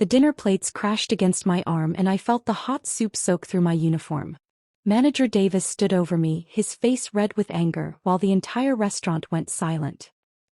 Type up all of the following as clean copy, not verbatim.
The dinner plates crashed against my arm and I felt the hot soup soak through my uniform. Manager Davis stood over me, his face red with anger, while the entire restaurant went silent.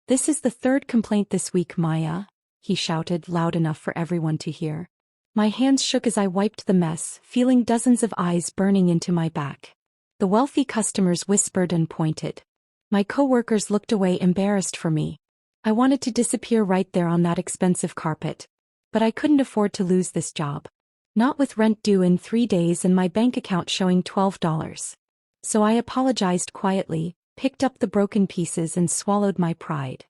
"This is the third complaint this week, Maya," he shouted loud enough for everyone to hear. My hands shook as I wiped the mess, feeling dozens of eyes burning into my back. The wealthy customers whispered and pointed. My coworkers looked away embarrassed for me. I wanted to disappear right there on that expensive carpet. But I couldn't afford to lose this job. Not with rent due in 3 days and my bank account showing $12. So I apologized quietly, picked up the broken pieces and swallowed my pride.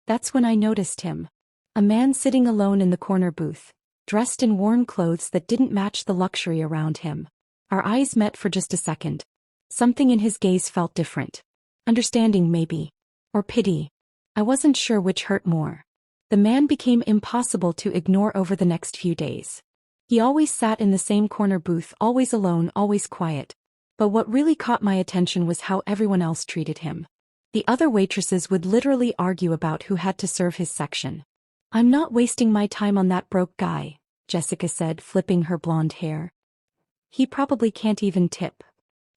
That's when I noticed him. A man sitting alone in the corner booth, dressed in worn clothes that didn't match the luxury around him. Our eyes met for just a second. Something in his gaze felt different. Understanding maybe. Or pity. I wasn't sure which hurt more. The man became impossible to ignore over the next few days. He always sat in the same corner booth, always alone, always quiet. But what really caught my attention was how everyone else treated him. The other waitresses would literally argue about who had to serve his section. "I'm not wasting my time on that broke guy," Jessica said, flipping her blonde hair. "He probably can't even tip."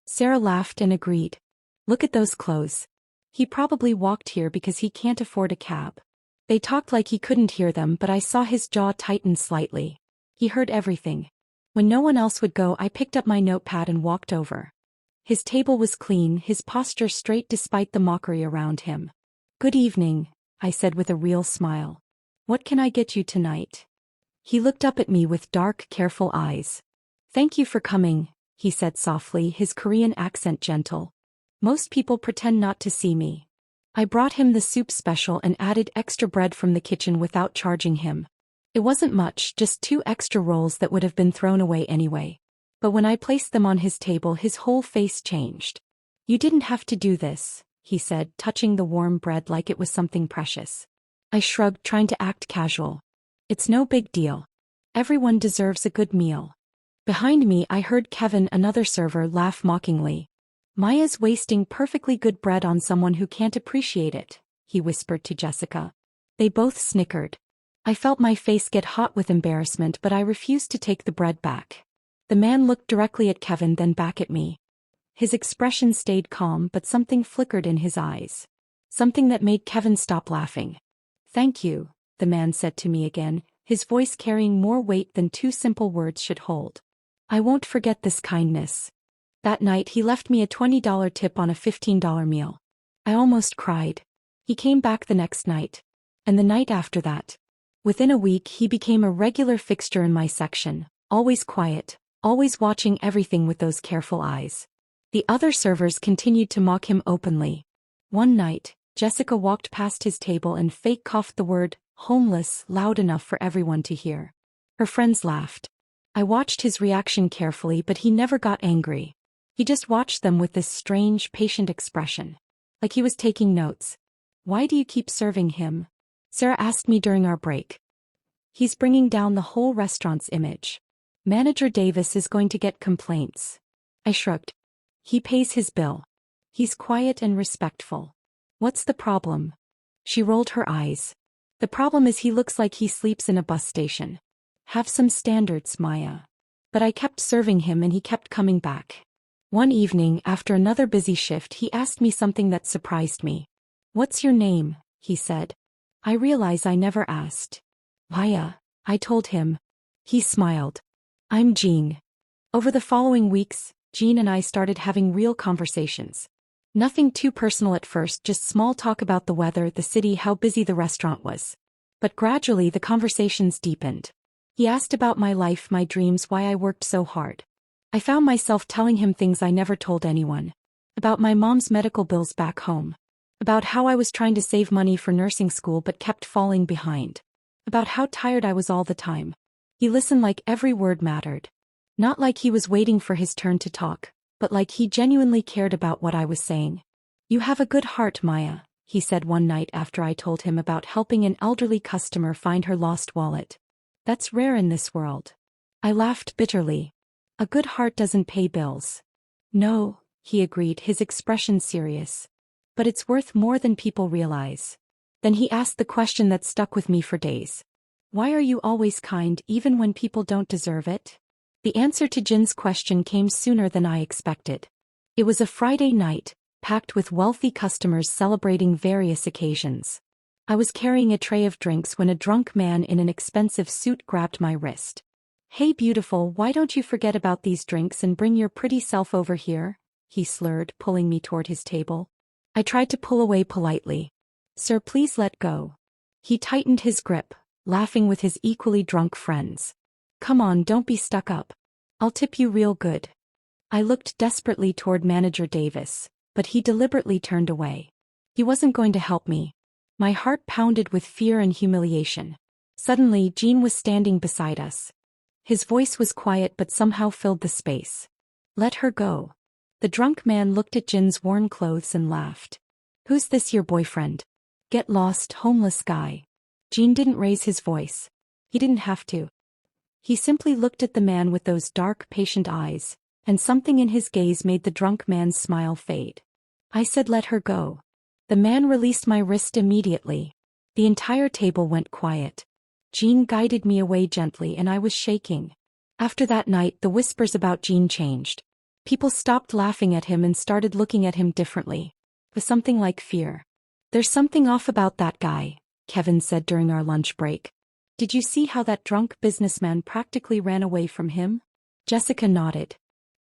Sarah laughed and agreed. "Look at those clothes. He probably walked here because he can't afford a cab." They talked like he couldn't hear them, but I saw his jaw tighten slightly. He heard everything. When no one else would go, I picked up my notepad and walked over. His table was clean, his posture straight despite the mockery around him. "Good evening," I said with a real smile. "What can I get you tonight?" He looked up at me with dark, careful eyes. "Thank you for coming," he said softly, his Korean accent gentle. "Most people pretend not to see me." I brought him the soup special and added extra bread from the kitchen without charging him. It wasn't much, just 2 extra rolls that would have been thrown away anyway. But when I placed them on his table, his whole face changed. "You didn't have to do this," he said, touching the warm bread like it was something precious. I shrugged, trying to act casual. "It's no big deal. Everyone deserves a good meal." Behind me, I heard Kevin, another server, laugh mockingly. "Maya's wasting perfectly good bread on someone who can't appreciate it," he whispered to Jessica. They both snickered. I felt my face get hot with embarrassment, but I refused to take the bread back. The man looked directly at Kevin, then back at me. His expression stayed calm, but something flickered in his eyes. Something that made Kevin stop laughing. "Thank you," the man said to me again, his voice carrying more weight than 2 simple words should hold. "I won't forget this kindness." That night he left me a $20 tip on a $15 meal. I almost cried. He came back the next night. And the night after that. Within a week he became a regular fixture in my section, always quiet, always watching everything with those careful eyes. The other servers continued to mock him openly. One night, Jessica walked past his table and fake coughed the word, "homeless," loud enough for everyone to hear. Her friends laughed. I watched his reaction carefully, but he never got angry. He just watched them with this strange, patient expression. Like he was taking notes. "Why do you keep serving him?" Sarah asked me during our break. "He's bringing down the whole restaurant's image. Manager Davis is going to get complaints." I shrugged. "He pays his bill. He's quiet and respectful. What's the problem?" She rolled her eyes. "The problem is he looks like he sleeps in a bus station. Have some standards, Maya." But I kept serving him and he kept coming back. One evening, after another busy shift, he asked me something that surprised me. "What's your name?" he said. I realize I never asked. "Maya," I told him. He smiled. "I'm Jean." Over the following weeks, Jean and I started having real conversations. Nothing too personal at first, just small talk about the weather, the city, how busy the restaurant was. But gradually the conversations deepened. He asked about my life, my dreams, why I worked so hard. I found myself telling him things I never told anyone. About my mom's medical bills back home. About how I was trying to save money for nursing school but kept falling behind. About how tired I was all the time. He listened like every word mattered. Not like he was waiting for his turn to talk, but like he genuinely cared about what I was saying. "You have a good heart, Maya," he said one night after I told him about helping an elderly customer find her lost wallet. "That's rare in this world." I laughed bitterly. "A good heart doesn't pay bills." "No," he agreed, his expression serious. "But it's worth more than people realize." Then he asked the question that stuck with me for days. Why are you always kind even when people don't deserve it? The answer to Jin's question came sooner than I expected. It was a Friday night, packed with wealthy customers celebrating various occasions. I was carrying a tray of drinks when a drunk man in an expensive suit grabbed my wrist. "Hey beautiful, why don't you forget about these drinks and bring your pretty self over here?" he slurred, pulling me toward his table. I tried to pull away politely. "Sir, please let go." He tightened his grip, laughing with his equally drunk friends. "Come on, don't be stuck up. I'll tip you real good." I looked desperately toward Manager Davis, but he deliberately turned away. He wasn't going to help me. My heart pounded with fear and humiliation. Suddenly, Gene was standing beside us. His voice was quiet but somehow filled the space. "Let her go." The drunk man looked at Jin's worn clothes and laughed. "Who's this, your boyfriend? Get lost, homeless guy." Gene didn't raise his voice. He didn't have to. He simply looked at the man with those dark, patient eyes, and something in his gaze made the drunk man's smile fade. I said, "Let her go." The man released my wrist immediately. The entire table went quiet. Gene guided me away gently and I was shaking. After that night, the whispers about Gene changed. People stopped laughing at him and started looking at him differently. With something like fear. "There's something off about that guy," Kevin said during our lunch break. "Did you see how that drunk businessman practically ran away from him?" Jessica nodded.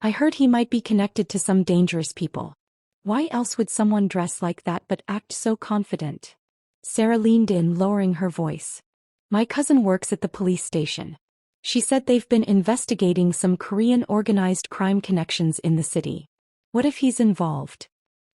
"I heard he might be connected to some dangerous people." "Why else would someone dress like that but act so confident?" Sarah leaned in, lowering her voice. "My cousin works at the police station. She said they've been investigating some Korean organized crime connections in the city. What if he's involved?"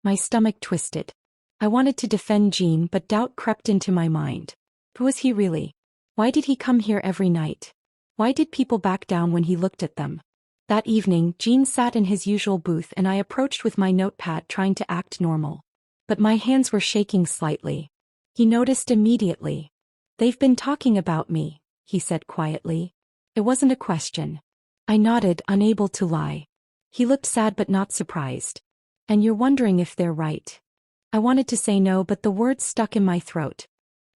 My stomach twisted. I wanted to defend Gene, but doubt crept into my mind. Who was he really? Why did he come here every night? Why did people back down when he looked at them? That evening, Gene sat in his usual booth and I approached with my notepad trying to act normal. But my hands were shaking slightly. He noticed immediately. "They've been talking about me," he said quietly. It wasn't a question. I nodded, unable to lie. He looked sad but not surprised. "And you're wondering if they're right?" I wanted to say no, but the words stuck in my throat.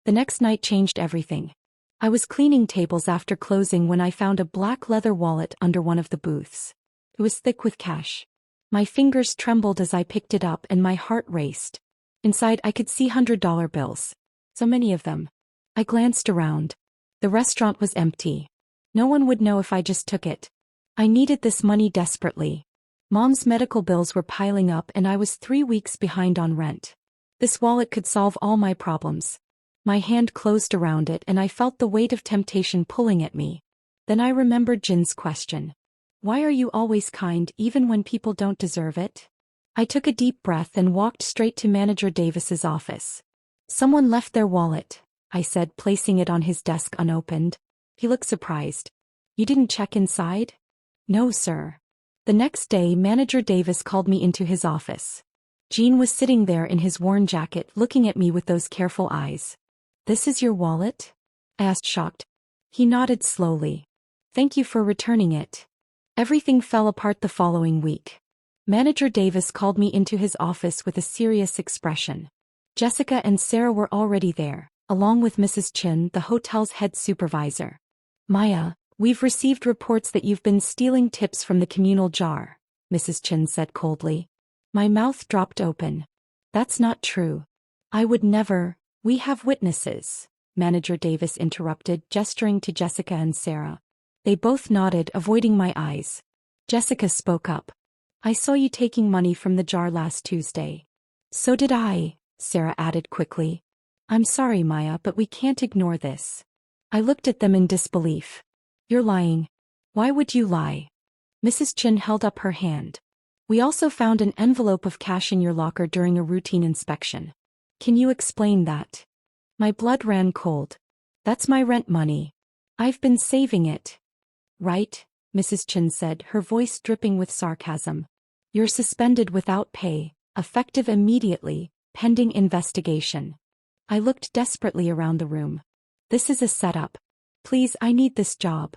The next night changed everything. I was cleaning tables after closing when I found a black leather wallet under one of the booths. It was thick with cash. My fingers trembled as I picked it up and my heart raced. Inside I could see $100 bills. So many of them. I glanced around. The restaurant was empty. No one would know if I just took it. I needed this money desperately. Mom's medical bills were piling up and I was 3 weeks behind on rent. This wallet could solve all my problems. My hand closed around it and I felt the weight of temptation pulling at me. Then I remembered Jin's question. "Why are you always kind even when people don't deserve it?" I took a deep breath and walked straight to Manager Davis's office. "Someone left their wallet," I said, placing it on his desk unopened. He looked surprised. "You didn't check inside?" "No, sir." The next day, Manager Davis called me into his office. Gene was sitting there in his worn jacket, looking at me with those careful eyes. "This is your wallet?" I asked, shocked. He nodded slowly. "Thank you for returning it." Everything fell apart the following week. Manager Davis called me into his office with a serious expression. Jessica and Sarah were already there, along with Mrs. Chin, the hotel's head supervisor. "Maya, we've received reports that you've been stealing tips from the communal jar," Mrs. Chin said coldly. My mouth dropped open. "That's not true. I would never." "We have witnesses," Manager Davis interrupted, gesturing to Jessica and Sarah. They both nodded, avoiding my eyes. Jessica spoke up. "I saw you taking money from the jar last Tuesday." "So did I," Sarah added quickly. "I'm sorry, Maya, but we can't ignore this." I looked at them in disbelief. "You're lying." "Why would you lie?" Mrs. Chin held up her hand. "We also found an envelope of cash in your locker during a routine inspection." "Can you explain that?" My blood ran cold. "That's my rent money. I've been saving it." "Right," Mrs. Chin said, her voice dripping with sarcasm. "You're suspended without pay, effective immediately, pending investigation." I looked desperately around the room. "This is a setup. Please, I need this job."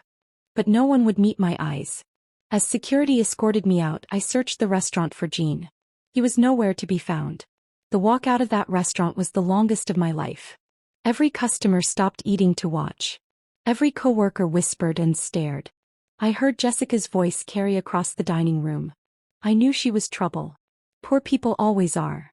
But no one would meet my eyes. As security escorted me out, I searched the restaurant for Gene. He was nowhere to be found. The walk out of that restaurant was the longest of my life. Every customer stopped eating to watch. Every coworker whispered and stared. I heard Jessica's voice carry across the dining room. I knew she was trouble. Poor people always are.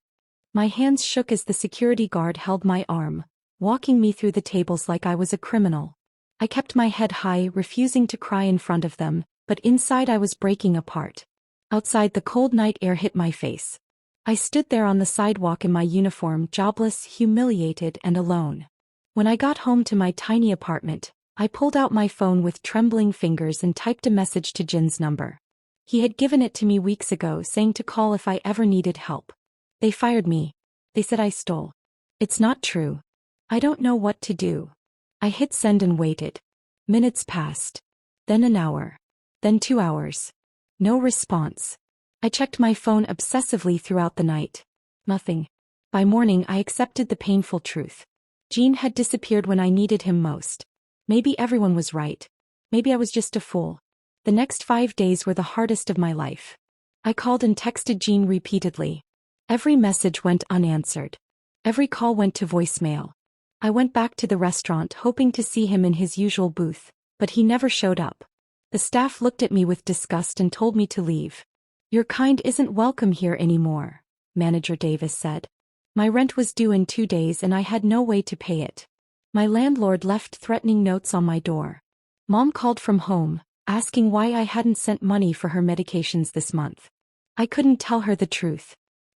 My hands shook as the security guard held my arm, walking me through the tables like I was a criminal. I kept my head high, refusing to cry in front of them, but inside I was breaking apart. Outside, the cold night air hit my face. I stood there on the sidewalk in my uniform, jobless, humiliated, and alone. When I got home to my tiny apartment, I pulled out my phone with trembling fingers and typed a message to Jin's number. He had given it to me weeks ago, saying to call if I ever needed help. They fired me. They said I stole. It's not true. I don't know what to do. I hit send and waited. Minutes passed. Then an hour. Then 2 hours. No response. I checked my phone obsessively throughout the night. Nothing. By morning, I accepted the painful truth. Jin had disappeared when I needed him most. Maybe everyone was right. Maybe I was just a fool. The next 5 days were the hardest of my life. I called and texted Jin repeatedly. Every message went unanswered. Every call went to voicemail. I went back to the restaurant hoping to see him in his usual booth, but he never showed up. The staff looked at me with disgust and told me to leave. Your kind isn't welcome here anymore, Manager Davis said. My rent was due in 2 days and I had no way to pay it. My landlord left threatening notes on my door. Mom called from home, asking why I hadn't sent money for her medications this month. I couldn't tell her the truth.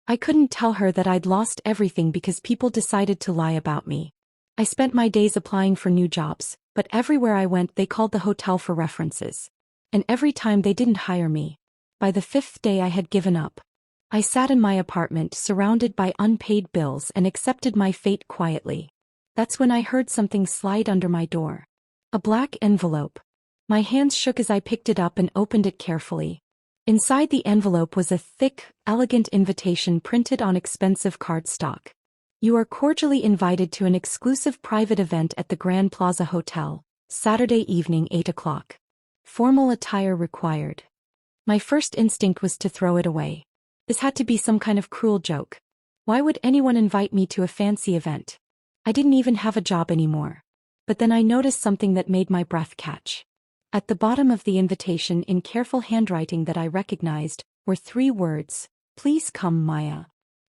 I couldn't tell her that I'd lost everything because people decided to lie about me. I spent my days applying for new jobs, but everywhere I went they called the hotel for references. And every time they didn't hire me. By the 5th day I had given up. I sat in my apartment surrounded by unpaid bills and accepted my fate quietly. That's when I heard something slide under my door. A black envelope. My hands shook as I picked it up and opened it carefully. Inside the envelope was a thick, elegant invitation printed on expensive cardstock. You are cordially invited to an exclusive private event at the Grand Plaza Hotel, Saturday evening 8 o'clock. Formal attire required. My first instinct was to throw it away. This had to be some kind of cruel joke. Why would anyone invite me to a fancy event? I didn't even have a job anymore. But then I noticed something that made my breath catch. At the bottom of the invitation in careful handwriting that I recognized, were 3 words, "Please come, Maya."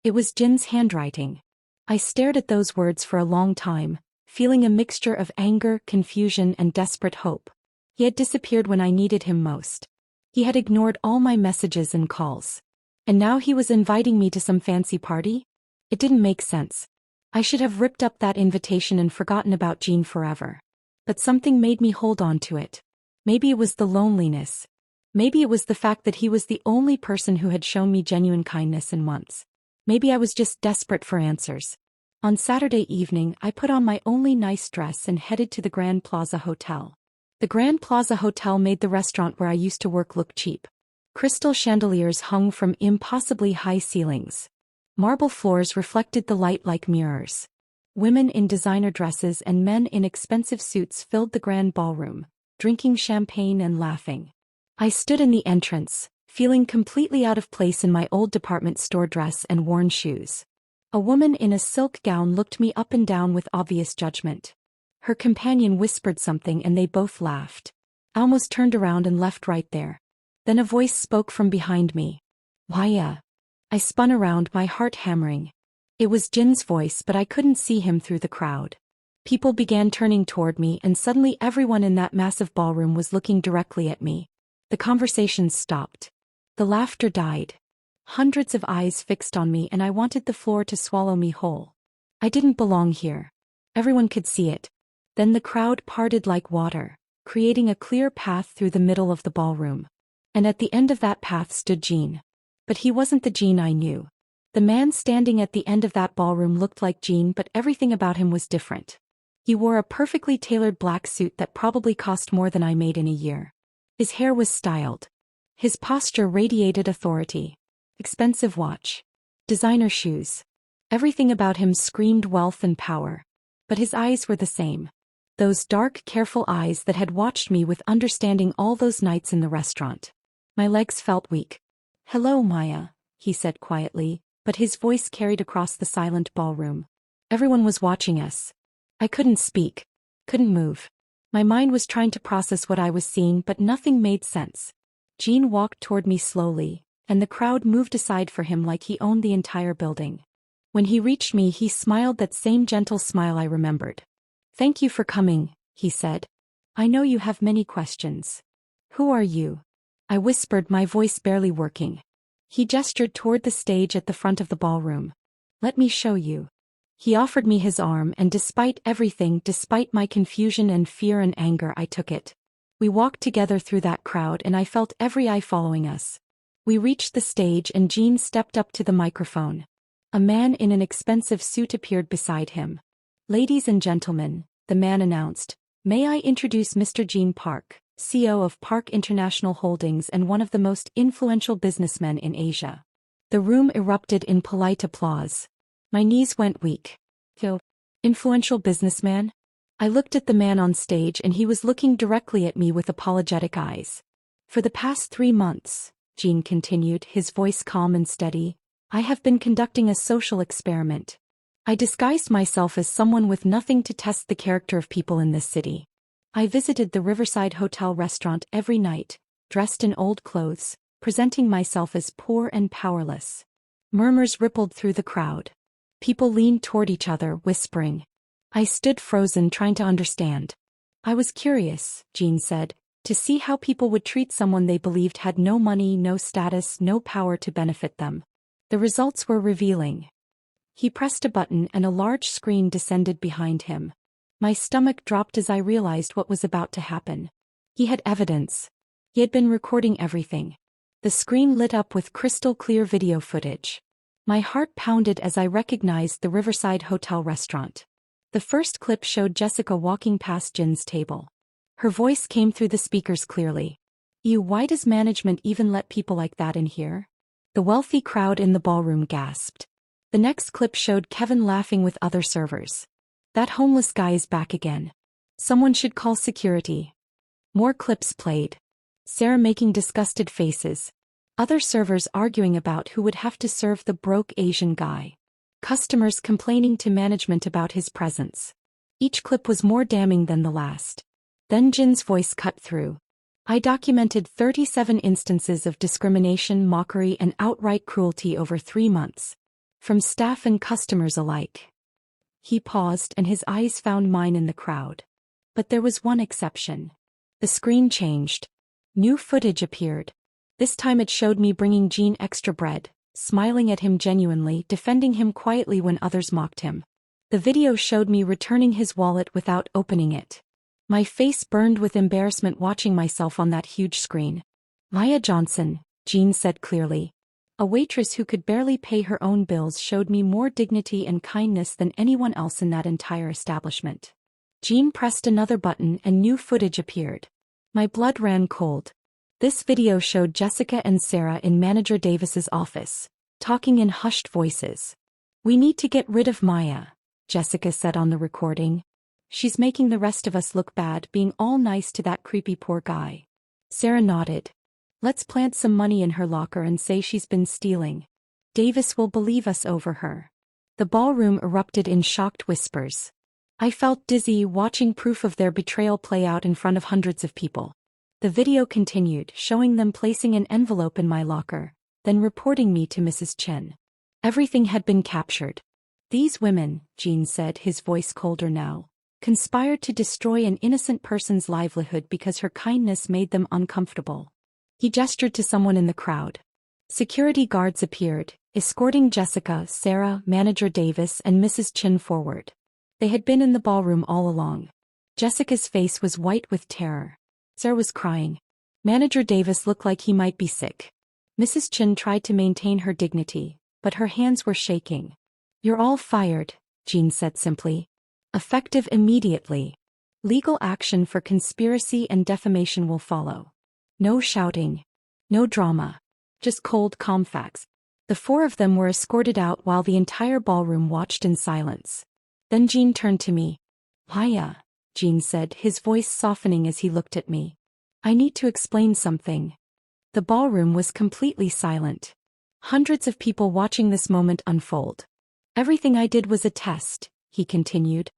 It was Jin's handwriting. I stared at those words for a long time, feeling a mixture of anger, confusion, and desperate hope. He had disappeared when I needed him most. He had ignored all my messages and calls. And now he was inviting me to some fancy party? It didn't make sense. I should have ripped up that invitation and forgotten about Jin forever. But something made me hold on to it. Maybe it was the loneliness. Maybe it was the fact that he was the only person who had shown me genuine kindness in months. Maybe I was just desperate for answers. On Saturday evening, I put on my only nice dress and headed to the Grand Plaza Hotel. The Grand Plaza Hotel made the restaurant where I used to work look cheap. Crystal chandeliers hung from impossibly high ceilings. Marble floors reflected the light like mirrors. Women in designer dresses and men in expensive suits filled the grand ballroom, drinking champagne and laughing. I stood in the entrance, feeling completely out of place in my old department store dress and worn shoes. A woman in a silk gown looked me up and down with obvious judgment. Her companion whispered something and they both laughed. I almost turned around and left right there. Then a voice spoke from behind me. "Waya." I spun around, my heart hammering. It was Jin's voice, but I couldn't see him through the crowd. People began turning toward me and suddenly everyone in that massive ballroom was looking directly at me. The conversations stopped. The laughter died. Hundreds of eyes fixed on me and I wanted the floor to swallow me whole. I didn't belong here. Everyone could see it. Then the crowd parted like water, creating a clear path through the middle of the ballroom. And at the end of that path stood Jin. But he wasn't the Jin I knew. The man standing at the end of that ballroom looked like Jin, but everything about him was different. He wore a perfectly tailored black suit that probably cost more than I made in a year. His hair was styled. His posture radiated authority. Expensive watch. Designer shoes. Everything about him screamed wealth and power. But his eyes were the same. Those dark, careful eyes that had watched me with understanding all those nights in the restaurant. My legs felt weak. "Hello, Maya," he said quietly, but his voice carried across the silent ballroom. Everyone was watching us. I couldn't speak. Couldn't move. My mind was trying to process what I was seeing, but nothing made sense. Gene walked toward me slowly, and the crowd moved aside for him like he owned the entire building. When he reached me, he smiled that same gentle smile I remembered. "Thank you for coming," he said. "I know you have many questions." "Who are you?" I whispered, my voice barely working. He gestured toward the stage at the front of the ballroom. "Let me show you." He offered me his arm, and despite everything, despite my confusion and fear and anger, I took it. We walked together through that crowd, and I felt every eye following us. We reached the stage, and Gene stepped up to the microphone. A man in an expensive suit appeared beside him. "Ladies and gentlemen," the man announced, "may I introduce Mr. Gene Park, CEO of Park International Holdings and one of the most influential businessmen in Asia." The room erupted in polite applause. My knees went weak. Influential businessman? I looked at the man on stage, and he was looking directly at me with apologetic eyes. "For the past 3 months," Gene continued, his voice calm and steady, "I have been conducting a social experiment. I disguised myself as someone with nothing to test the character of people in this city. I visited the Riverside Hotel restaurant every night, dressed in old clothes, presenting myself as poor and powerless." Murmurs rippled through the crowd. People leaned toward each other, whispering. I stood frozen, trying to understand. "I was curious," Gene said, "to see how people would treat someone they believed had no money, no status, no power to benefit them." The results were revealing. He pressed a button, and a large screen descended behind him. My stomach dropped as I realized what was about to happen. He had evidence. He had been recording everything. The screen lit up with crystal-clear video footage. My heart pounded as I recognized the Riverside Hotel restaurant. The first clip showed Jessica walking past Jin's table. Her voice came through the speakers clearly. Why does management even let people like that in here?" The wealthy crowd in the ballroom gasped. The next clip showed Kevin laughing with other servers. "That homeless guy is back again. Someone should call security." More clips played. Sarah making disgusted faces. Other servers arguing about who would have to serve the broke Asian guy. Customers complaining to management about his presence. Each clip was more damning than the last. Then Jin's voice cut through. "I documented 37 instances of discrimination, mockery, and outright cruelty over 3 months. From staff and customers alike." He paused, and his eyes found mine in the crowd. But there was one exception. The screen changed. New footage appeared. This time it showed me bringing Gene extra bread, smiling at him genuinely, defending him quietly when others mocked him. The video showed me returning his wallet without opening it. My face burned with embarrassment watching myself on that huge screen. "Maya Johnson," Gene said clearly. "A waitress who could barely pay her own bills showed me more dignity and kindness than anyone else in that entire establishment." Gene pressed another button, and new footage appeared. My blood ran cold. This video showed Jessica and Sarah in Manager Davis's office, talking in hushed voices. "We need to get rid of Maya," Jessica said on the recording. "She's making the rest of us look bad, being all nice to that creepy poor guy." Sarah nodded. "Let's plant some money in her locker and say she's been stealing. Davis will believe us over her." The ballroom erupted in shocked whispers. I felt dizzy watching proof of their betrayal play out in front of hundreds of people. The video continued, showing them placing an envelope in my locker, then reporting me to Mrs. Chen. Everything had been captured. "These women," Gene said, his voice colder now, "conspired to destroy an innocent person's livelihood because her kindness made them uncomfortable." He gestured to someone in the crowd. Security guards appeared, escorting Jessica, Sarah, Manager Davis, and Mrs. Chen forward. They had been in the ballroom all along. Jessica's face was white with terror. Sarah was crying. Manager Davis looked like he might be sick. Mrs. Chen tried to maintain her dignity, but her hands were shaking. "You're all fired," Gene said simply. "Effective immediately. Legal action for conspiracy and defamation will follow. No shouting. No drama. Just cold, calm facts." The 4 of them were escorted out while the entire ballroom watched in silence. Then Gene turned to me. "Maya," Gene said, his voice softening as he looked at me. "I need to explain something." The ballroom was completely silent. Hundreds of people watching this moment unfold. "Everything I did was a test," he continued.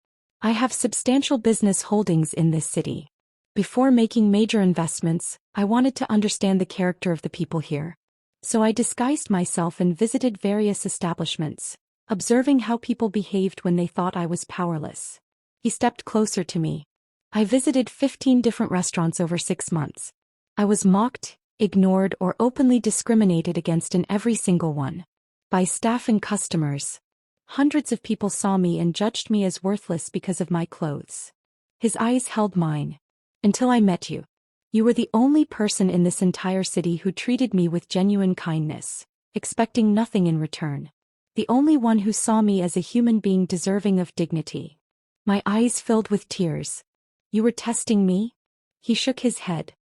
I have substantial business holdings in this city. Before making major investments, I wanted to understand the character of the people here. So I disguised myself and visited various establishments, observing how people behaved when they thought I was powerless. He stepped closer to me. I visited 15 different restaurants over 6 months. I was mocked, ignored, or openly discriminated against in every single one. By staff and customers. Hundreds of people saw me and judged me as worthless because of my clothes. His eyes held mine. Until I met you. You were the only person in this entire city who treated me with genuine kindness, expecting nothing in return. The only one who saw me as a human being deserving of dignity. My eyes filled with tears. You were testing me? He shook his head.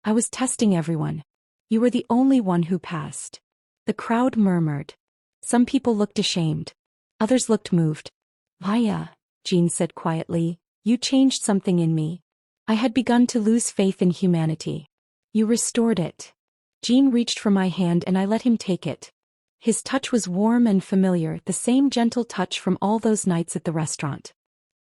I was testing everyone. You were the only one who passed. The crowd murmured. Some people looked ashamed. Others looked moved. Maya, Jean said quietly, you changed something in me. I had begun to lose faith in humanity. You restored it. Jean reached for my hand and I let him take it. His touch was warm and familiar, the same gentle touch from all those nights at the restaurant.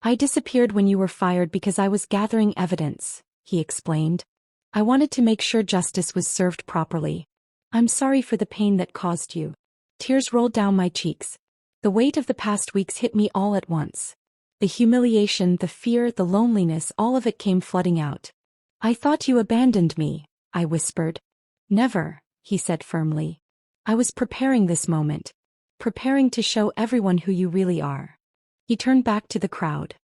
I disappeared when you were fired because I was gathering evidence, he explained. I wanted to make sure justice was served properly. I'm sorry for the pain that caused you. Tears rolled down my cheeks. The weight of the past weeks hit me all at once. The humiliation, the fear, the loneliness, all of it came flooding out. I thought you abandoned me, I whispered. Never, he said firmly. I was preparing this moment. Preparing to show everyone who you really are. He turned back to the crowd.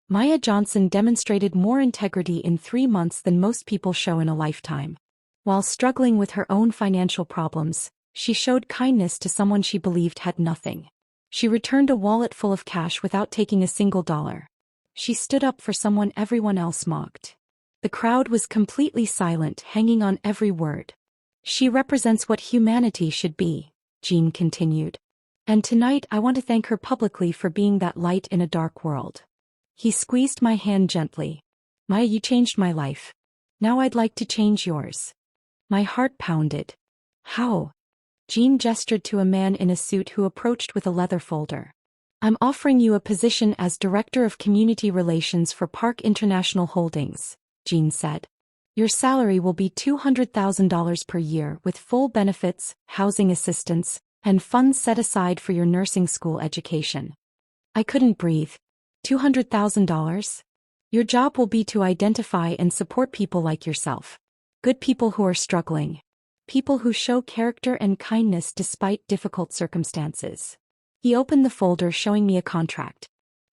Maya Johnson demonstrated more integrity in 3 months than most people show in a lifetime. While struggling with her own financial problems, she showed kindness to someone she believed had nothing. She returned a wallet full of cash without taking a single dollar. She stood up for someone everyone else mocked. The crowd was completely silent, hanging on every word. She represents what humanity should be, Jean continued. And tonight I want to thank her publicly for being that light in a dark world. He squeezed my hand gently. Maya, you changed my life. Now I'd like to change yours. My heart pounded. How? Jean gestured to a man in a suit who approached with a leather folder. I'm offering you a position as Director of Community Relations for Park International Holdings, Jean said. Your salary will be $200,000 per year with full benefits, housing assistance, and funds set aside for your nursing school education. I couldn't breathe. $200,000? Your job will be to identify and support people like yourself. Good people who are struggling. People who show character and kindness despite difficult circumstances. He opened the folder showing me a contract.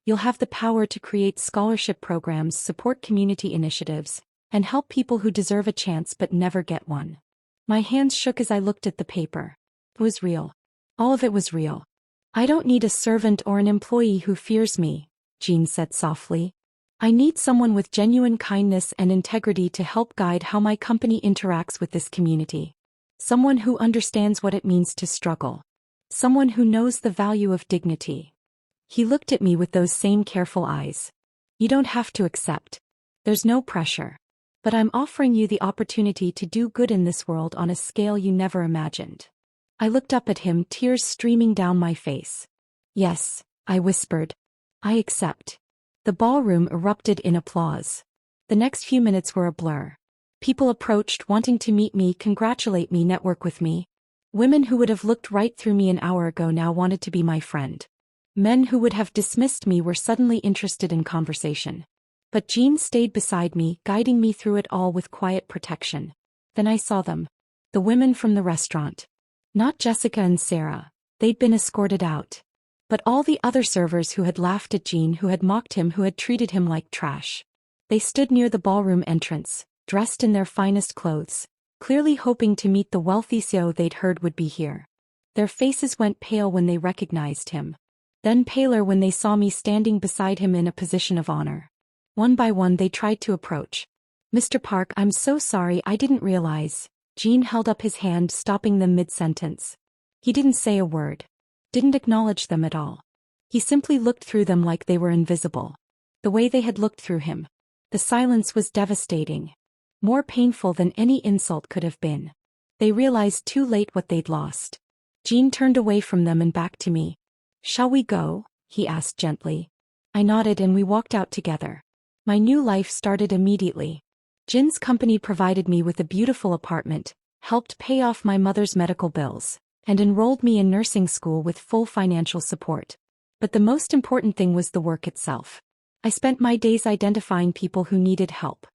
You'll have the power to create scholarship programs, support community initiatives, and help people who deserve a chance but never get one. My hands shook as I looked at the paper. It was real. All of it was real. I don't need a servant or an employee who fears me, Jean said softly. I need someone with genuine kindness and integrity to help guide how my company interacts with this community. Someone who understands what it means to struggle. Someone who knows the value of dignity. He looked at me with those same careful eyes. You don't have to accept. There's no pressure. But I'm offering you the opportunity to do good in this world on a scale you never imagined. I looked up at him, tears streaming down my face. Yes, I whispered. I accept. The ballroom erupted in applause. The next few minutes were a blur. People approached, wanting to meet me, congratulate me, network with me. Women who would have looked right through me an hour ago now wanted to be my friend. Men who would have dismissed me were suddenly interested in conversation. But Jean stayed beside me, guiding me through it all with quiet protection. Then I saw them. The women from the restaurant. Not Jessica and Sarah. They'd been escorted out. But all the other servers who had laughed at Jean, who had mocked him, who had treated him like trash. They stood near the ballroom entrance, dressed in their finest clothes, clearly hoping to meet the wealthy CEO they'd heard would be here. Their faces went pale when they recognized him. Then paler when they saw me standing beside him in a position of honor. One by one they tried to approach. Mr. Park, I'm so sorry, I didn't realize. Jean held up his hand, stopping them mid-sentence. He didn't say a word. Didn't acknowledge them at all. He simply looked through them like they were invisible. The way they had looked through him. The silence was devastating. More painful than any insult could have been. They realized too late what they'd lost. Jean turned away from them and back to me. Shall we go? He asked gently. I nodded and we walked out together. My new life started immediately. Jin's company provided me with a beautiful apartment, helped pay off my mother's medical bills, and enrolled me in nursing school with full financial support. But the most important thing was the work itself. I spent my days identifying people who needed help.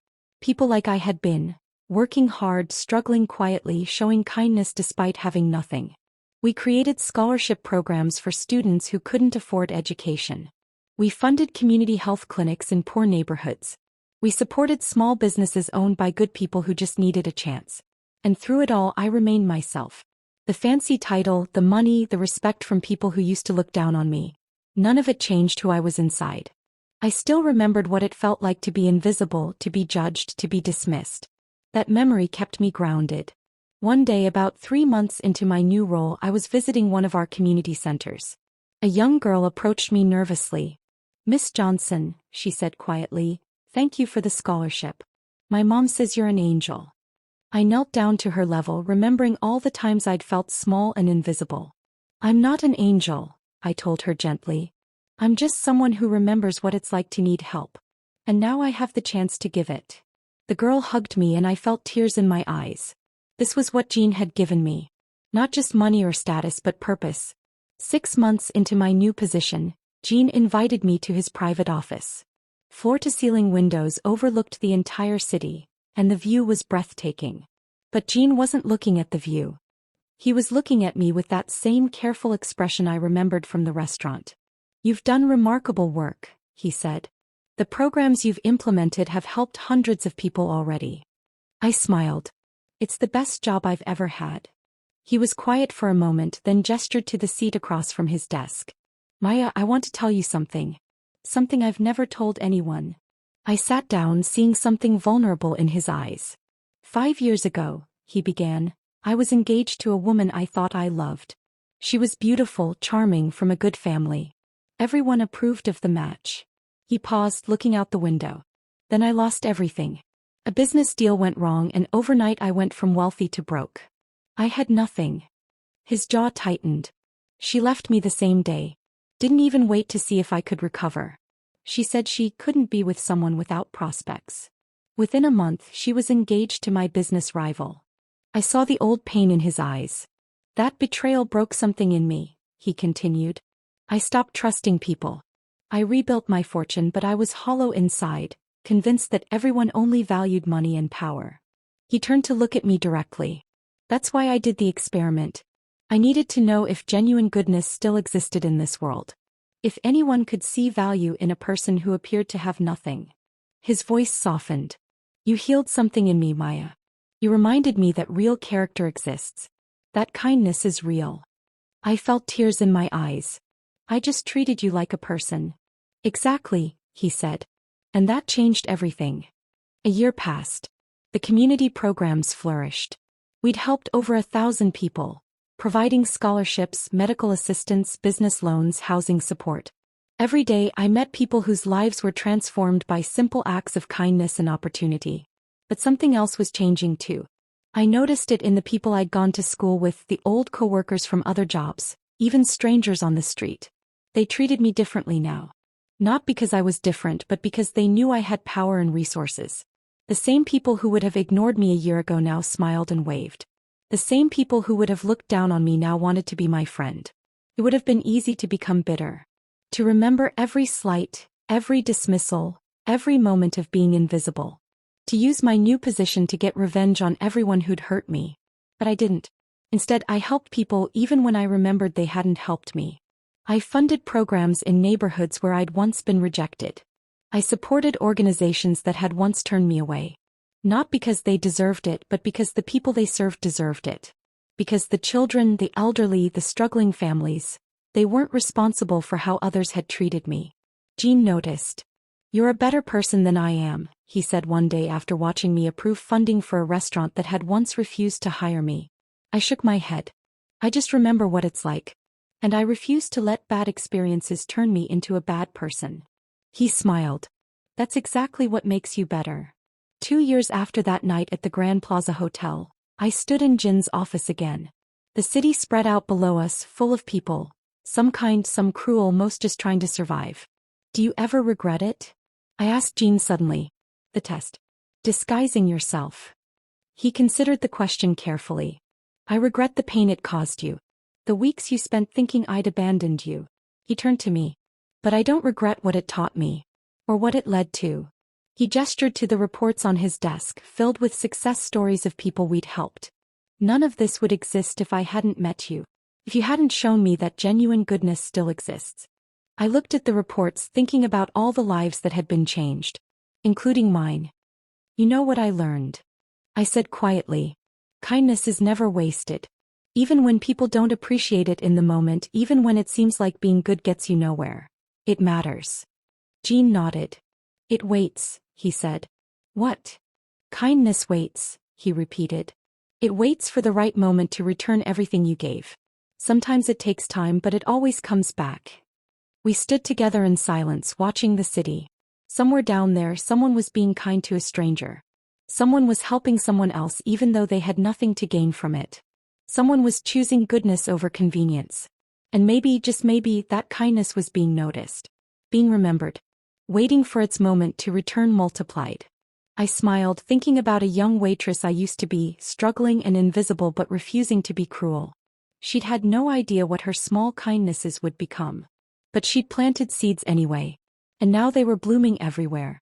People like I had been, working hard, struggling quietly, showing kindness despite having nothing. We created scholarship programs for students who couldn't afford education. We funded community health clinics in poor neighborhoods. We supported small businesses owned by good people who just needed a chance. And through it all, I remained myself. The fancy title, the money, the respect from people who used to look down on me. None of it changed who I was inside. I still remembered what it felt like to be invisible, to be judged, to be dismissed. That memory kept me grounded. One day, about 3 months into my new role, I was visiting one of our community centers. A young girl approached me nervously. "Miss Johnson," she said quietly, "thank you for the scholarship. My mom says you're an angel." I knelt down to her level, remembering all the times I'd felt small and invisible. "I'm not an angel," I told her gently. "I'm just someone who remembers what it's like to need help. And now I have the chance to give it." The girl hugged me and I felt tears in my eyes. This was what Jean had given me. Not just money or status but purpose. 6 months into my new position, Jean invited me to his private office. Floor-to-ceiling windows overlooked the entire city, and the view was breathtaking. But Jean wasn't looking at the view. He was looking at me with that same careful expression I remembered from the restaurant. "You've done remarkable work," he said. "The programs you've implemented have helped hundreds of people already." I smiled. "It's the best job I've ever had." He was quiet for a moment, then gestured to the seat across from his desk. "Maya, I want to tell you something. Something I've never told anyone." I sat down, seeing something vulnerable in his eyes. "5 years ago," he began, "I was engaged to a woman I thought I loved. She was beautiful, charming, from a good family. Everyone approved of the match." He paused, looking out the window. "Then I lost everything. A business deal went wrong and overnight I went from wealthy to broke. I had nothing." His jaw tightened. "She left me the same day. Didn't even wait to see if I could recover. She said she couldn't be with someone without prospects. Within a month, she was engaged to my business rival." I saw the old pain in his eyes. "That betrayal broke something in me," he continued. "I stopped trusting people. I rebuilt my fortune, but I was hollow inside, convinced that everyone only valued money and power." He turned to look at me directly. "That's why I did the experiment. I needed to know if genuine goodness still existed in this world. If anyone could see value in a person who appeared to have nothing." His voice softened. "You healed something in me, Maya. You reminded me that real character exists. That kindness is real." I felt tears in my eyes. "I just treated you like a person." "Exactly," he said. "And that changed everything." A year passed. The community programs flourished. We'd helped over 1,000 people, providing scholarships, medical assistance, business loans, housing support. Every day I met people whose lives were transformed by simple acts of kindness and opportunity. But something else was changing too. I noticed it in the people I'd gone to school with, the old coworkers from other jobs, even strangers on the street. They treated me differently now. Not because I was different, but because they knew I had power and resources. The same people who would have ignored me a year ago now smiled and waved. The same people who would have looked down on me now wanted to be my friend. It would have been easy to become bitter. To remember every slight, every dismissal, every moment of being invisible. To use my new position to get revenge on everyone who'd hurt me. But I didn't. Instead, I helped people even when I remembered they hadn't helped me. I funded programs in neighborhoods where I'd once been rejected. I supported organizations that had once turned me away. Not because they deserved it, but because the people they served deserved it. Because the children, the elderly, the struggling families, they weren't responsible for how others had treated me. Jean noticed. "You're a better person than I am," he said one day after watching me approve funding for a restaurant that had once refused to hire me. I shook my head. "I just remember what it's like. And I refuse to let bad experiences turn me into a bad person." He smiled. "That's exactly what makes you better." 2 years after that night at the Grand Plaza Hotel, I stood in Jin's office again. The city spread out below us, full of people, some kind, some cruel, most just trying to survive. Do you ever regret it? I asked Jean suddenly. The test. Disguising yourself. He considered the question carefully. I regret the pain it caused you. The weeks you spent thinking I'd abandoned you. He turned to me. But I don't regret what it taught me. Or what it led to. He gestured to the reports on his desk, filled with success stories of people we'd helped. None of this would exist if I hadn't met you. If you hadn't shown me that genuine goodness still exists. I looked at the reports, thinking about all the lives that had been changed. Including mine. You know what I learned? I said quietly. Kindness is never wasted. Even when people don't appreciate it in the moment, even when it seems like being good gets you nowhere. It matters. Jean nodded. It waits, he said. What? Kindness waits, he repeated. It waits for the right moment to return everything you gave. Sometimes it takes time, but it always comes back. We stood together in silence, watching the city. Somewhere down there, someone was being kind to a stranger. Someone was helping someone else even though they had nothing to gain from it. Someone was choosing goodness over convenience. And maybe, just maybe, that kindness was being noticed. Being remembered. Waiting for its moment to return multiplied. I smiled, thinking about a young waitress I used to be, struggling and invisible but refusing to be cruel. She'd had no idea what her small kindnesses would become. But she'd planted seeds anyway. And now they were blooming everywhere.